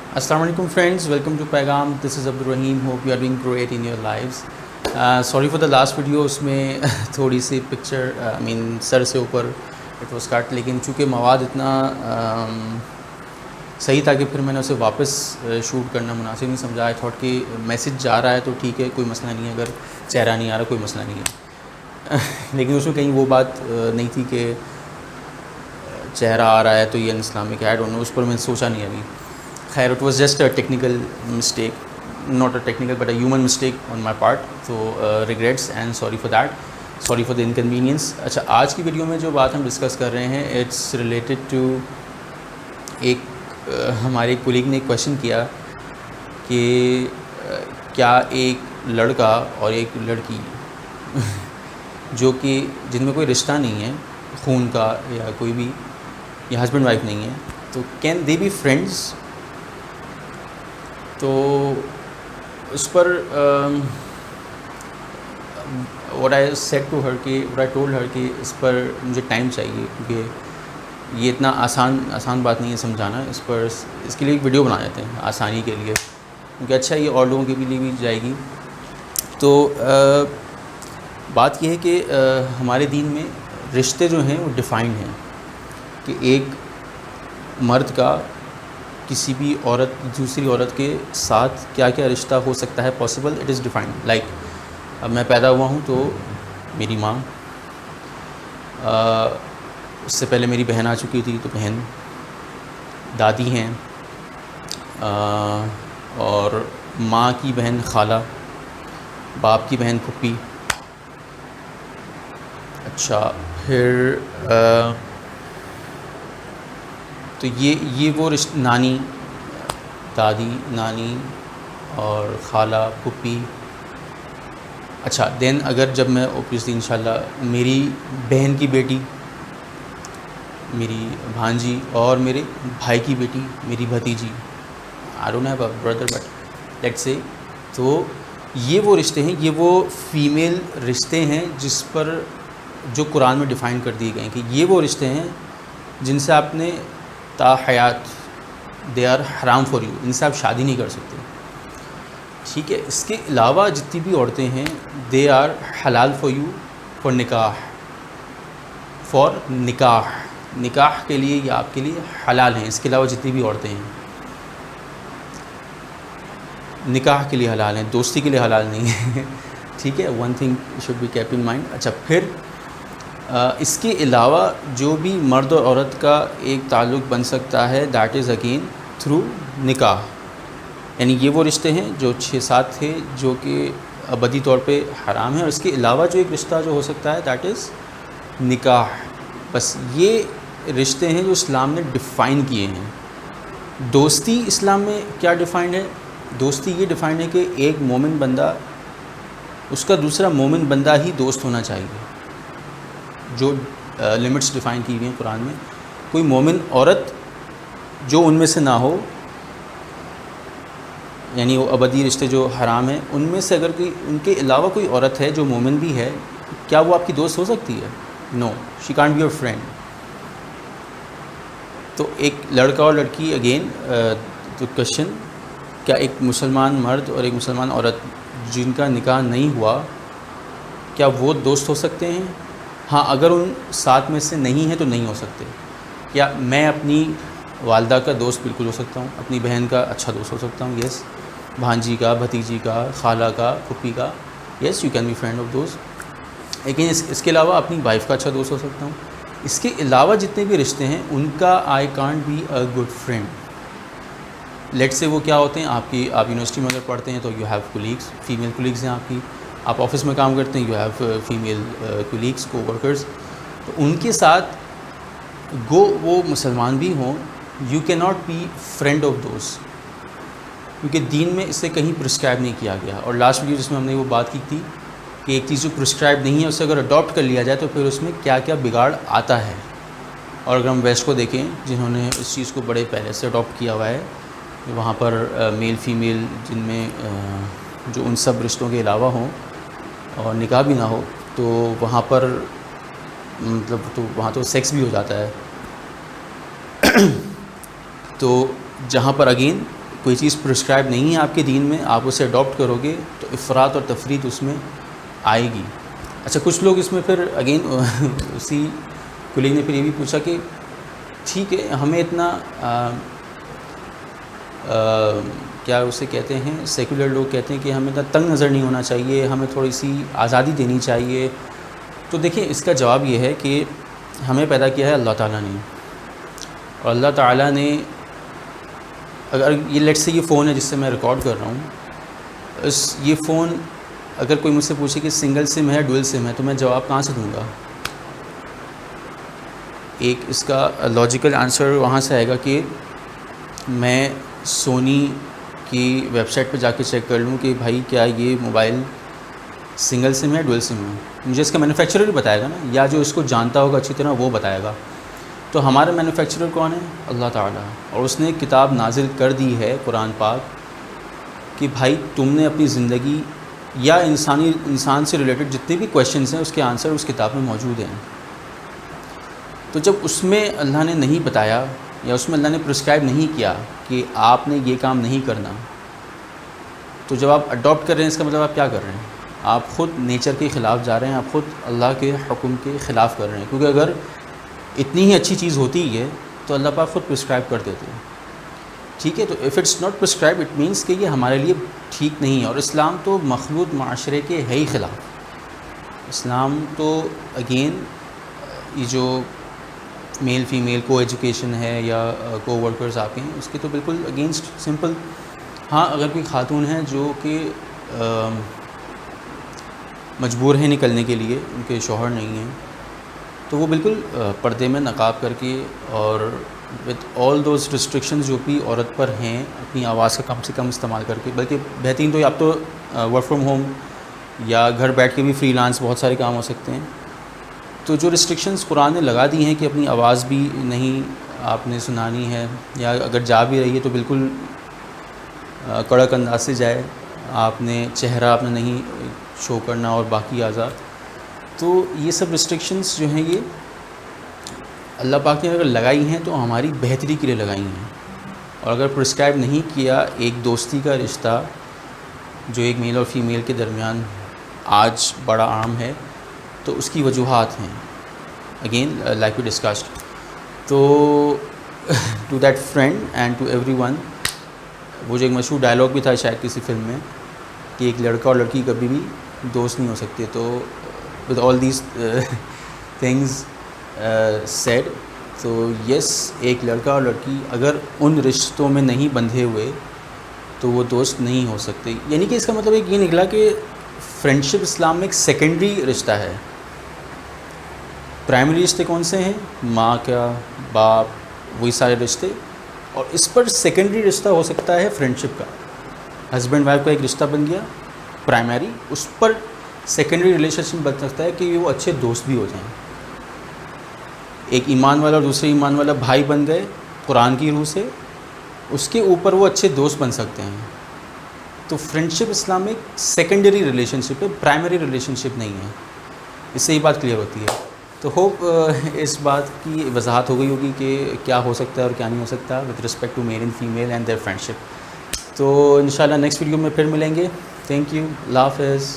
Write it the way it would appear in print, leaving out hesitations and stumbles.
السلام علیکم friends, welcome to Paigham. This is Abdul Rahim. Hope you are doing great in your lives. Sorry for the last video, اس میں تھوڑی سی picture سر سے اوپر اٹ واز کٹ، لیکن چونکہ مواد اتنا صحیح تھا کہ پھر میں نے اسے واپس شوٹ کرنا مناسب نہیں سمجھا. آئی تھاٹ کہ میسج جا رہا ہے تو ٹھیک ہے، کوئی مسئلہ نہیں ہے، اگر چہرہ نہیں آ رہا کوئی مسئلہ نہیں ہے. لیکن اس میں کہیں وہ بات نہیں تھی کہ چہرہ آ رہا ہے تو یہ اسلامک ایڈ ہونا، اس پر میں نے سوچا نہیں ابھی. خیر، it was just a technical mistake, not a technical but a human mistake on my part. تو regrets and sorry for that, sorry for the inconvenience. اچھا، آج کی ویڈیو میں جو بات ہم ڈسکس کر رہے ہیں اٹس ریلیٹڈ ٹو ایک ہمارے کولیگ نے ایک کویشچن کیا کہ کیا ایک لڑکا اور ایک لڑکی جو کہ جن میں کوئی رشتہ نہیں ہے خون کا یا کوئی بھی، یا ہسبینڈ وائف نہیں ہے، تو کین دے بی فرینڈز؟ تو اس پر what I said to her کہ what I told her کہ اس پر مجھے ٹائم چاہیے، کیونکہ یہ اتنا آسان بات نہیں ہے سمجھانا. اس پر اس کے لیے ایک ویڈیو بنا دیتے ہیں آسانی کے لیے، کیونکہ اچھا یہ اور لوگوں کے لیے بھی جائے گی. تو بات یہ ہے کہ ہمارے دین میں رشتے جو ہیں وہ ڈیفائنڈ ہیں کہ ایک مرد کا کسی بھی عورت دوسری عورت کے ساتھ کیا کیا رشتہ ہو سکتا ہے possible. It is defined. Like اب میں پیدا ہوا ہوں تو میری ماں، اس سے پہلے میری بہن آ چکی تھی تو بہن، دادی ہیں، اور ماں کی بہن خالہ، باپ کی بہن پھپھی. اچھا پھر تو یہ وہ رشتے، نانی، دادی، نانی اور خالہ، پھپھی. اچھا دین اگر جب میں اوبویسلی انشاءاللہ میری بہن کی بیٹی، میری بھانجی اور میرے بھائی کی بیٹی، میری بھتیجی، I don't have a brother but let's say, تو یہ وہ رشتے ہیں، یہ وہ فیمیل رشتے ہیں جس پر جو قرآن میں ڈیفائن کر دیے گئے ہیں کہ یہ وہ رشتے ہیں جن سے آپ نے تا حیات، دے آر حرام فار یو، ان سے آپ شادی نہیں کر سکتے. ٹھیک ہے. اس کے علاوہ جتنی بھی عورتیں ہیں دے آر حلال فار یو فار نکاح، فار نکاح، نکاح کے لیے یا آپ کے لیے حلال ہیں. اس کے علاوہ جتنی بھی عورتیں ہیں نکاح کے لیے حلال ہیں، دوستی کے لیے حلال نہیں ہیں. ٹھیک ہے، one thing should be keep in mind. اچھا پھر اس کے علاوہ جو بھی مرد اور عورت کا ایک تعلق بن سکتا ہے دیٹ از اگین تھرو نکاح. یعنی یہ وہ رشتے ہیں جو 6-7 تھے جو کہ ابدی طور پہ حرام ہیں، اور اس کے علاوہ جو ایک رشتہ جو ہو سکتا ہے دیٹ از نکاح. بس یہ رشتے ہیں جو اسلام نے ڈیفائن کیے ہیں. دوستی اسلام میں کیا ڈیفائنڈ ہے؟ دوستی یہ ڈیفائنڈ ہے کہ ایک مومن بندہ، اس کا دوسرا مومن بندہ ہی دوست ہونا چاہیے. جو لمٹس ڈیفائن کی ہوئی ہیں قرآن میں، کوئی مومن عورت جو ان میں سے نہ ہو، یعنی وہ ابدی رشتے جو حرام ہیں ان میں سے اگر کوئی ان کے علاوہ کوئی عورت ہے جو مومن بھی ہے، کیا وہ آپ کی دوست ہو سکتی ہے؟ No, she can't be your friend. تو ایک لڑکا اور لڑکی، اگین تو کوشچن، کیا ایک مسلمان مرد اور ایک مسلمان عورت جن کا نکاح نہیں ہوا، کیا وہ دوست ہو سکتے ہیں؟ ہاں، اگر ان 7 میں سے نہیں ہیں تو نہیں ہو سکتے. کیا میں اپنی والدہ کا دوست بالکل ہو سکتا ہوں، اپنی بہن کا اچھا دوست ہو سکتا ہوں؟ یس. بھانجی کا، بھتیجی کا، خالہ کا، پھپھی کا، yes you can be friend of those. لیکن اس کے علاوہ اپنی وائف کا اچھا دوست ہو سکتا ہوں. اس کے علاوہ جتنے بھی رشتے ہیں ان کا I can't be a good friend. لیٹ سے وہ کیا ہوتے ہیں، آپ یونیورسٹی میں اگر پڑھتے ہیں تو you have colleagues, female colleagues ہیں آپ کی. آپ آفس میں کام کرتے ہیں، یو ہیو فیمیل کولیگس، کو ورکرز. تو ان کے ساتھ گو وہ مسلمان بھی ہوں، you can not be friend of those, کیونکہ دین میں اسے کہیں پرسکرائب نہیں کیا گیا. اور لاسٹ ویڈیو جس میں ہم نے وہ بات کی تھی کہ ایک چیز جو پرسکرائب نہیں ہے اسے اگر اڈاپٹ کر لیا جائے تو پھر اس میں کیا کیا بگاڑ آتا ہے. اور اگر ہم ویسٹ کو دیکھیں جنہوں نے اس چیز کو بڑے پہلے سے اڈاپٹ کیا ہوا ہے، وہاں پر میل فیمیل جن میں جو ان سب رشتوں کے علاوہ ہوں اور نکاح بھی نہ ہو، تو وہاں پر مطلب تو وہاں تو سیکس بھی ہو جاتا ہے. تو جہاں پر اگین کوئی چیز پرسکرائب نہیں ہے آپ کے دین میں، آپ اسے اڈاپٹ کرو گے تو افراط اور تفریط اس میں آئے گی. اچھا کچھ لوگ اس میں پھر اگین اسی کلیگ نے پھر یہ بھی پوچھا کہ ٹھیک ہے ہمیں اتنا کیا اسے کہتے ہیں، سیکولر لوگ کہتے ہیں کہ ہمیں اتنا تنگ نظر نہیں ہونا چاہیے، ہمیں تھوڑی سی آزادی دینی چاہیے. تو دیکھیں اس کا جواب یہ ہے کہ ہمیں پیدا کیا ہے اللہ تعالیٰ نے، اور اللہ تعالیٰ نے اگر یہ لیٹ سے یہ فون ہے جس سے میں ریکارڈ کر رہا ہوں، یہ فون اگر کوئی مجھ سے پوچھے کہ سنگل سم ہے ڈوئل سم ہے تو میں جواب کہاں سے دوں گا؟ ایک اس کا لاجیکل آنسر وہاں سے آئے گا کہ میں سونی کی ویب سائٹ پہ جا کے چیک کر لوں کہ بھائی کیا یہ موبائل سنگل سم ہے ڈوئل سم ہے. مجھے اس کا مینوفیکچرر بھی بتائے گا نا، یا جو اس کو جانتا ہوگا اچھی طرح وہ بتائے گا. تو ہمارا مینوفیکچرر کون ہے؟ اللہ تعالیٰ. اور اس نے ایک کتاب نازل کر دی ہے قرآن پاک کہ بھائی تم نے اپنی زندگی یا انسان سے ریلیٹڈ جتنے بھی کویشچنز ہیں اس کے آنسر اس کتاب میں موجود ہیں. تو جب اس میں اللہ نے نہیں بتایا یا اس میں اللہ نے پرسکرائب نہیں کیا کہ آپ نے یہ کام نہیں کرنا، تو جب آپ اڈاپٹ کر رہے ہیں اس کا مطلب آپ کیا کر رہے ہیں؟ آپ خود نیچر کے خلاف جا رہے ہیں، آپ خود اللہ کے حکم کے خلاف کر رہے ہیں. کیونکہ اگر اتنی ہی اچھی چیز ہوتی ہے تو اللہ پاک خود پرسکرائب کر دیتے ہیں. ٹھیک ہے، تو if it's not prescribe it means کہ یہ ہمارے لیے ٹھیک نہیں ہے. اور اسلام تو مخلوط معاشرے کے ہے ہی خلاف. اسلام تو اگین یہ جو میل فیمیل کو ایجوکیشن ہے یا کو ورکرز آپ کے ہیں اس کے تو بالکل اگینسٹ سمپل. ہاں اگر کوئی خاتون ہیں جو کہ مجبور ہیں نکلنے کے لیے، ان کے شوہر نہیں ہیں، تو وہ بالکل پردے میں نقاب کر کے اور وتھ آل دوز ریسٹرکشنز جو بھی عورت پر ہیں اپنی آواز کا کم سے کم استعمال کر کے، بلکہ بہترین تو اب تو ورک فرام ہوم یا گھر بیٹھ کے بھی فری لانس بہت سارے کام ہو سکتے ہیں. تو جو ریسٹرکشنز قرآن نے لگا دی ہیں کہ اپنی آواز بھی نہیں آپ نے سنانی ہے، یا اگر جا بھی رہی ہے تو بالکل کڑک انداز سے جائے، آپ نے چہرہ آپ نے نہیں شو کرنا اور باقی اعضاء. تو یہ سب ریسٹرکشنز جو ہیں یہ اللہ پاک نے اگر لگائی ہیں تو ہماری بہتری کے لیے لگائی ہیں. اور اگر پرسکرائب نہیں کیا ایک دوستی کا رشتہ جو ایک میل اور فیمیل کے درمیان آج بڑا عام ہے، تو اس کی وجوہات ہیں اگین لائک وی ڈسکسڈ. تو to that friend and to everyone, وہ جو ایک مشہور ڈائلاگ بھی تھا شاید کسی فلم میں کہ ایک لڑکا اور لڑکی کبھی بھی دوست نہیں ہو سکتے. تو with all these things said, تو یس ایک لڑکا اور لڑکی اگر ان رشتوں میں نہیں بندھے ہوئے تو وہ دوست نہیں ہو سکتے. یعنی کہ اس کا مطلب ایک یہ نکلا کہ فرینڈشپ اسلام میں ایک سیکنڈری رشتہ ہے. پرائمری رشتے کون سے ہیں؟ ماں کا، باپ، وہی سارے رشتے. اور اس پر سیکنڈری رشتہ ہو سکتا ہے فرینڈشپ کا. ہسبینڈ وائف کا ایک رشتہ بن گیا پرائمری، اس پر سیکنڈری ریلیشن شپ بن سکتا ہے کہ وہ اچھے دوست بھی ہو جائیں. ایک ایمان والا اور دوسرے ایمان والا بھائی بن گئے قرآن کی روح سے، اس کے اوپر وہ اچھے دوست بن سکتے ہیں. تو فرینڈشپ اسلام میں ایک سیکنڈری ریلیشن شپ ہے، پرائمری ریلیشن شپ نہیں ہے. اس سے یہ بات کلیئر ہوتی ہے. تو ہوپ اس بات کی وضاحت ہو گئی ہوگی کہ کیا ہو سکتا ہے اور کیا نہیں ہو سکتا with respect to male and female and their friendship. تو انشاءاللہ نیکسٹ ویڈیو میں پھر ملیں گے. تھینک یو، اللہ حافظ.